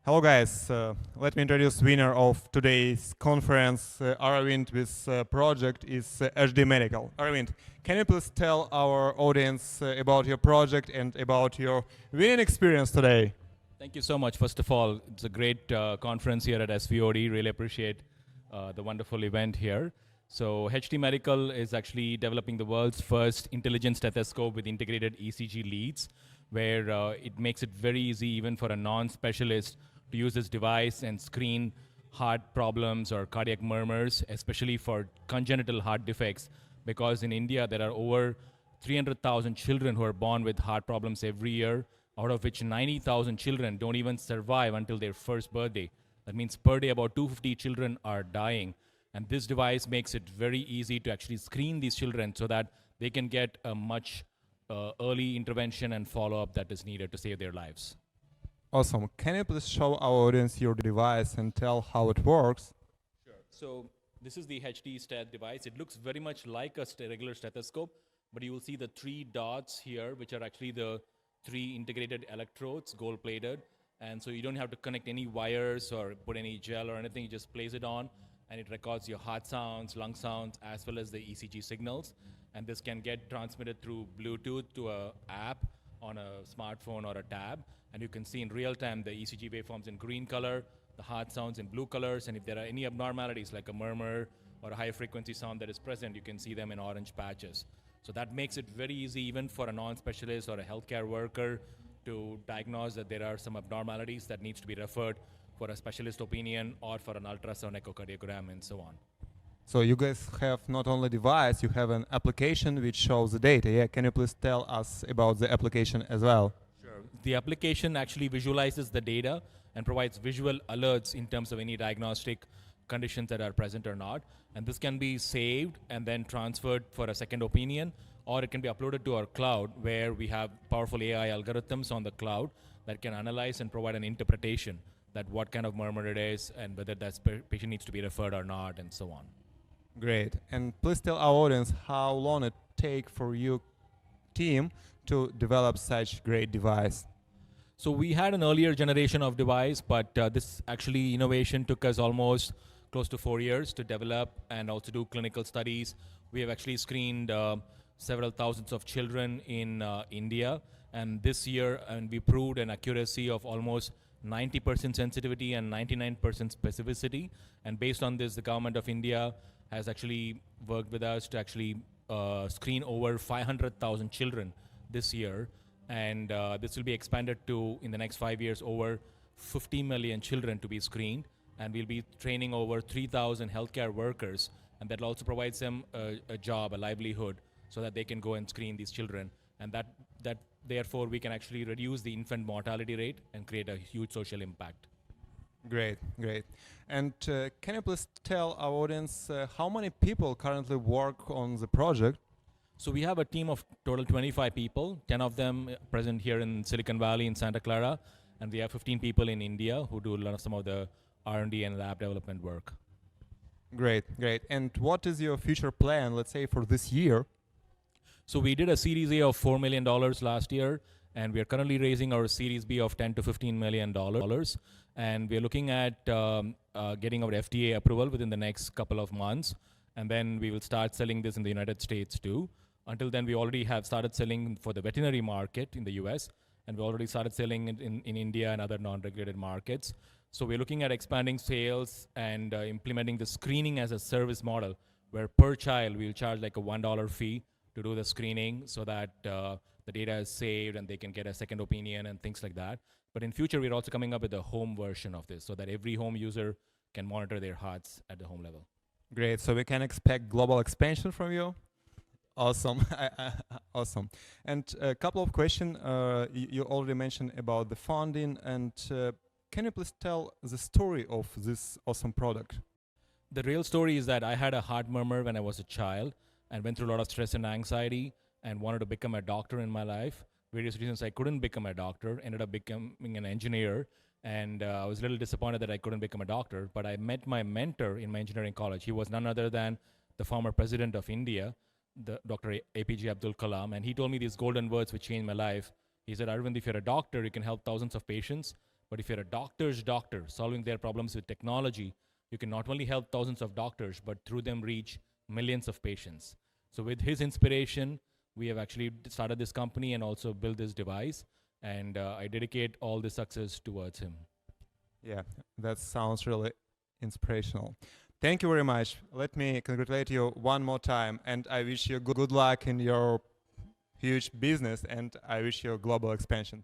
Hello guys, let me introduce winner of today's conference, Arvind, with project is HD Medical. Arvind, can you please tell our audience about your project and about your winning experience today? Thank you so much. First of all, it's a great conference here at SVOD. Really appreciate the wonderful event here. So HD Medical is actually developing the world's first intelligent stethoscope with integrated ECG leads, where it makes it very easy even for a non-specialist to use this device and screen heart problems or cardiac murmurs, especially for congenital heart defects, because in India there are over 300,000 children who are born with heart problems every year, out of which 90,000 children don't even survive until their first birthday. That means per day about 250 children are dying. And this device makes it very easy to actually screen these children so that they can get a much early intervention and follow-up that is needed to save their lives. Awesome. Can you please show our audience your device and tell how it works? Sure. So this is the HD Stet device. It looks very much like a regular stethoscope, but you will see the 3 dots here, which are actually the 3 integrated electrodes, gold-plated. And so you don't have to connect any wires or put any gel or anything. You just place it on, and it records your heart sounds, lung sounds, as well as the ECG signals. And this can get transmitted through Bluetooth to an app on a smartphone or a tab. And you can see in real time the ECG waveforms in green color, the heart sounds in blue colors, and if there are any abnormalities like a murmur or a high frequency sound that is present, you can see them in orange patches. So that makes it very easy even for a non-specialist or a healthcare worker to diagnose that there are some abnormalities that needs to be referred for a specialist opinion or for an ultrasound echocardiogram and so on. So you guys have not only device, you have an application which shows the data. Yeah, can you please tell us about the application as well? Sure. The application actually visualizes the data and provides visual alerts in terms of any diagnostic conditions that are present or not. And this can be saved and then transferred for a second opinion, or it can be uploaded to our cloud where we have powerful AI algorithms on the cloud that can analyze and provide an interpretation that what kind of murmur it is and whether that patient needs to be referred or not and so on. Great. And please tell our audience how long it take for your team to develop such great device. So we had an earlier generation of device, but this actually innovation took us almost close to 4 years to develop and also do clinical studies. We have actually screened several thousands of children in India, and this year and we proved an accuracy of almost 90% sensitivity and 99% specificity. And based on this, the government of India has actually worked with us to actually screen over 500,000 children this year. And this will be expanded to, in the next 5 years, over 50 million children to be screened. And we'll be training over 3,000 healthcare workers. And that also provides them a job, a livelihood, so that they can go and screen these children. And that therefore, we can actually reduce the infant mortality rate and create a huge social impact. Great, great. And can you please tell our audience how many people currently work on the project? So we have a team of total 25 people, 10 of them present here in Silicon Valley in Santa Clara, and we have 15 people in India who do some of the R&D and lab development work. Great, great. And what is your future plan, let's say, for this year? So we did a Series A of $4 million last year, and we are currently raising our Series B of $10 to $15 million. And we are looking at getting our FDA approval within the next couple of months. And then we will start selling this in the United States too. Until then, we already have started selling for the veterinary market in the US, and we already started selling it in India and other non-regulated markets. So we're looking at expanding sales and implementing the screening as a service model, where per child we'll charge like a $1 fee to do the screening so that the data is saved and they can get a second opinion and things like that. But in future, we're also coming up with a home version of this so that every home user can monitor their hearts at the home level. Great. So we can expect global expansion from you? Awesome. Awesome. And a couple of questions. You already mentioned about the funding. And can you please tell the story of this awesome product? The real story is that I had a heart murmur when I was a child and went through a lot of stress and anxiety and wanted to become a doctor in my life. Various reasons I couldn't become a doctor, ended up becoming an engineer, and I was a little disappointed that I couldn't become a doctor, but I met my mentor in my engineering college. He was none other than the former president of India, Dr. APJ Abdul Kalam, and he told me these golden words which changed my life. He said, Arvind, if you're a doctor, you can help thousands of patients, But if you're a doctor's doctor solving their problems with technology, you can not only help thousands of doctors, but through them reach millions of patients. So with his inspiration, we have actually started this company and also built this device. And I dedicate all the success towards him. Yeah, that sounds really inspirational. Thank you very much. Let me congratulate you one more time, and I wish you good luck in your huge business, and I wish you global expansion.